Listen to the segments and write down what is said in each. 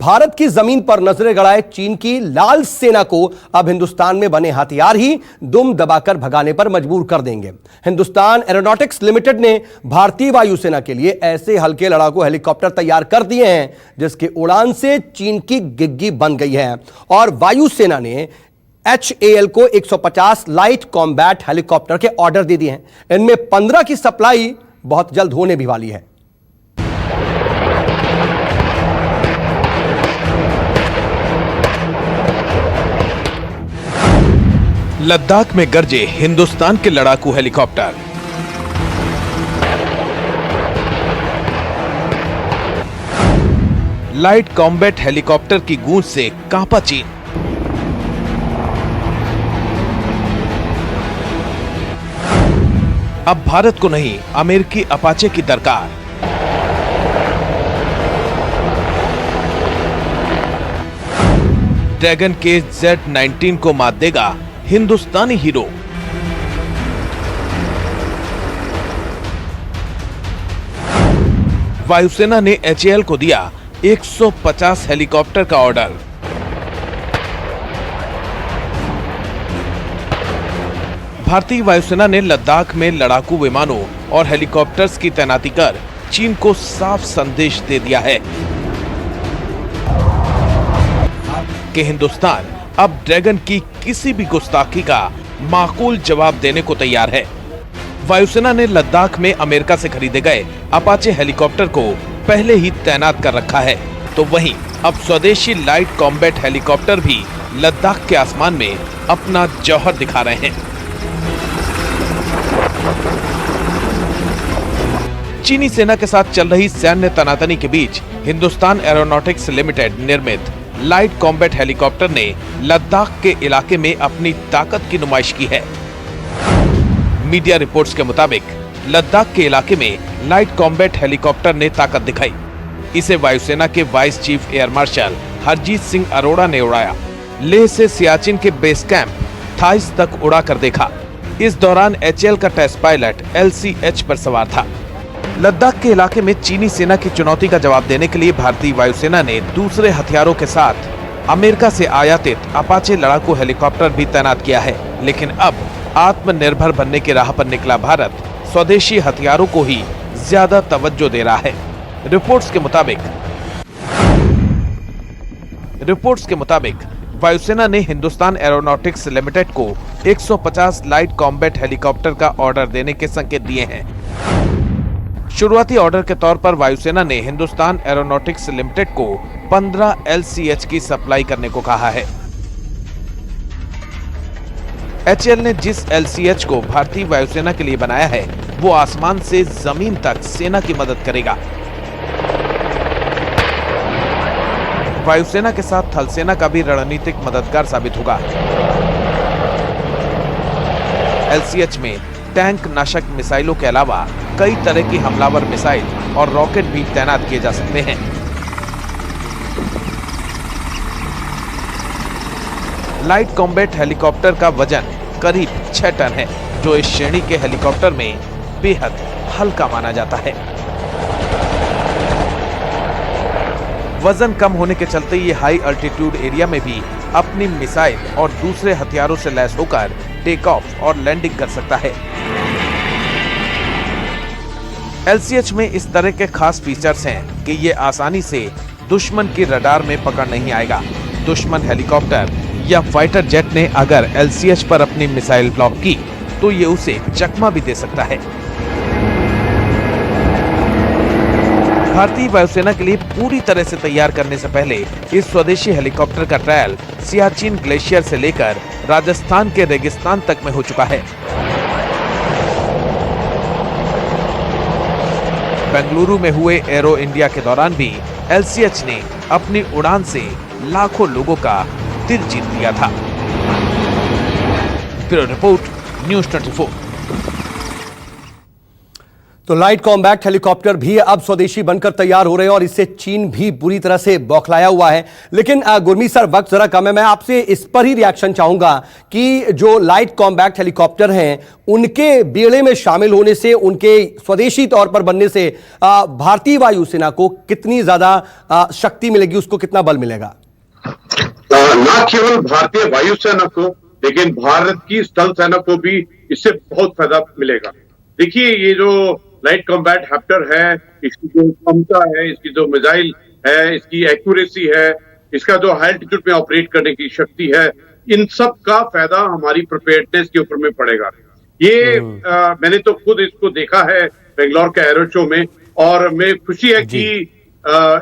भारत की जमीन पर नजरें गड़ाए चीन की लाल सेना को अब हिंदुस्तान में बने हथियार ही दुम दबाकर भगाने पर मजबूर कर देंगे। हिंदुस्तान एरोनॉटिक्स लिमिटेड ने भारतीय वायुसेना के लिए ऐसे हल्के लड़ाकू हेलीकॉप्टर तैयार कर दिए हैं जिसके उड़ान से चीन की गिग्गी बन गई है और वायुसेना ने HAL को 150 लाइट कॉम्बैट हेलीकॉप्टर के ऑर्डर दे दिए हैं। इनमें 15 की सप्लाई बहुत जल्द होने भी वाली है। लद्दाख में गरजे हिंदुस्तान के लड़ाकू हेलीकॉप्टर। लाइट कॉम्बैट हेलीकॉप्टर की गूंज से कांपा चीन। अब भारत को नहीं, अमेरिकी अपाचे की दरकार। ड्रैगन के Z-19 को मात देगा हिंदुस्तानी हीरो। वायुसेना ने HAL को दिया 150 हेलीकॉप्टर का ऑर्डर। भारतीय वायुसेना ने लद्दाख में लड़ाकू विमानों और हेलीकॉप्टर्स की तैनाती कर चीन को साफ संदेश दे दिया है कि हिंदुस्तान अब ड्रैगन की किसी भी गुस्ताखी का माकूल जवाब देने को तैयार है। वायुसेना ने लद्दाख में अमेरिका से खरीदे गए अपाचे हेलीकॉप्टर को पहले ही तैनात कर रखा है, तो वहीं अब स्वदेशी लाइट कॉम्बैट हेलीकॉप्टर भी लद्दाख के आसमान में अपना जौहर दिखा रहे हैं। चीनी सेना के साथ चल रही सैन्य तनातनी के बीच हिंदुस्तान एरोनॉटिक्स लिमिटेड निर्मित लाइट कॉम्बैट हेलीकॉप्टर ने लद्दाख के इलाके में अपनी ताकत की नुमाइश की है। मीडिया रिपोर्ट्स के मुताबिक लद्दाख के इलाके में लाइट कॉम्बैट हेलीकॉप्टर ने ताकत दिखाई। इसे वायुसेना के vice chief air marshal Harjeet Singh Arora ने उड़ाया। लेह से सियाचिन के बेस कैंप थाइस तक उड़ा कर देखा। इस दौरान HAL का टेस्ट पायलट LCH पर सवार था। लद्दाख के इलाके में चीनी सेना की चुनौती का जवाब देने के लिए भारतीय वायुसेना ने दूसरे हथियारों के साथ अमेरिका से आयातित अपाचे लड़ाकू हेलीकॉप्टर भी तैनात किया है। लेकिन अब आत्मनिर्भर बनने की राह पर निकला भारत स्वदेशी हथियारों को ही ज्यादा तवज्जो दे रहा है। रिपोर्ट्स के मुताबिक वायुसेना ने हिंदुस्तान एरोनॉटिक्स लिमिटेड को 150 लाइट कॉम्बैट हेलीकॉप्टर का ऑर्डर देने के संकेत दिए हैं। शुरुआती ऑर्डर के तौर पर वायुसेना ने हिंदुस्तान एरोनॉटिक्स लिमिटेड को 15 LCH की सप्लाई करने को कहा है। HAL ने जिस LCH को भारतीय वायुसेना के लिए बनाया है वो आसमान से जमीन तक सेना की मदद करेगा। वायुसेना के साथ थल सेना का भी रणनीतिक मददगार साबित होगा। LCH में टैंक नाशक मिसाइलों के अलावा कई तरह की हमलावर मिसाइल और रॉकेट भी तैनात किए जा सकते हैं। लाइट कॉम्बैट हेलीकॉप्टर का वजन करीब 6 टन है, जो इस श्रेणी के हेलीकॉप्टर में बेहद हल्का माना जाता है। वजन कम होने के चलते ये हाई अल्टीट्यूड एरिया में भी अपनी मिसाइल और दूसरे हथियारों से लैस होकर टेक ऑफ और लैंडिंग कर सकता है। LCH में इस तरह के खास फीचर्स हैं कि ये आसानी से दुश्मन की रडार में पकड़ नहीं आएगा। दुश्मन हेलीकॉप्टर या फाइटर जेट ने अगर LCH पर अपनी मिसाइल ब्लॉक की तो ये उसे चकमा भी दे सकता है। भारतीय वायुसेना के लिए पूरी तरह से तैयार करने से पहले इस स्वदेशी हेलीकॉप्टर का ट्रायल सियाचिन ग्लेशियर से लेकर राजस्थान के रेगिस्तान तक में हो चुका है। बेंगलुरु में हुए एरो इंडिया के दौरान भी LCH ने अपनी उड़ान से लाखों लोगों का दिल जीत लिया था। Bureau report, news 24। तो लाइट कॉम्बैट हेलीकॉप्टर भी अब स्वदेशी बनकर तैयार हो रहे हैं और इससे चीन भी पूरी तरह से बौखलाया हुआ है। लेकिन गुरमीत सर, वक्त जरा कम है, मैं आपसे इस पर ही रिएक्शन चाहूंगा कि जो लाइट कॉम्बैट हेलीकॉप्टर हैं उनके बेड़े में शामिल होने से, उनके स्वदेशी तौर पर बनने से भारतीय वायुसेना को कितनी ज्यादा शक्ति मिलेगी, उसको कितना बल मिलेगा? न केवल भारतीय वायुसेना को, लेकिन भारत की स्थल सेना को भी इससे बहुत फायदा मिलेगा। देखिए, ये जो लाइट कॉम्बैट हेप्टर है, इसकी जो क्षमता है, इसकी जो मिसाइल है, इसकी एक्यूरेसी है, इसका जो हाई एल्टीट्यूड में ऑपरेट करने की शक्ति है, इन सब का फायदा हमारी प्रिपेयर्डनेस के ऊपर में पड़ेगा। ये मैंने तो खुद इसको देखा है बेंगलोर के एरो शो में, और मैं खुशी है कि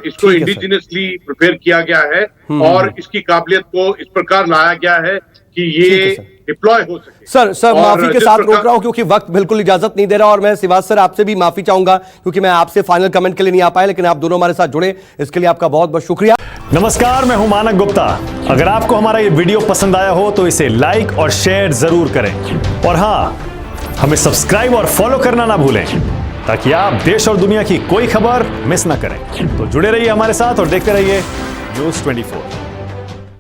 इसको इंडिजिनियसली प्रिपेयर किया गया है और इसकी काबिलियत को इस प्रकार लाया गया है कि ये डिप्लॉय हो सके। सर माफी के साथ रोक रहा हूं क्योंकि वक्त बिल्कुल इजाजत नहीं दे रहा, और मैं शिवाज सर आपसे भी माफी चाहूंगा क्योंकि मैं आपसे फाइनल कमेंट के लिए नहीं आ पाया, लेकिन आप दोनों हमारे साथ जुड़े, इसके लिए आपका बहुत बहुत शुक्रिया। नमस्कार, मैं हूं मानक गुप्ता। अगर आपको हमारा ये वीडियो पसंद आया हो तो इसे लाइक और शेयर जरूर करें, और हां, हमें सब्सक्राइब और फॉलो करना ना भूलें ताकि आप देश और दुनिया की कोई खबर मिस ना करें। तो जुड़े रहिए हमारे साथ और देखते रहिए News 24।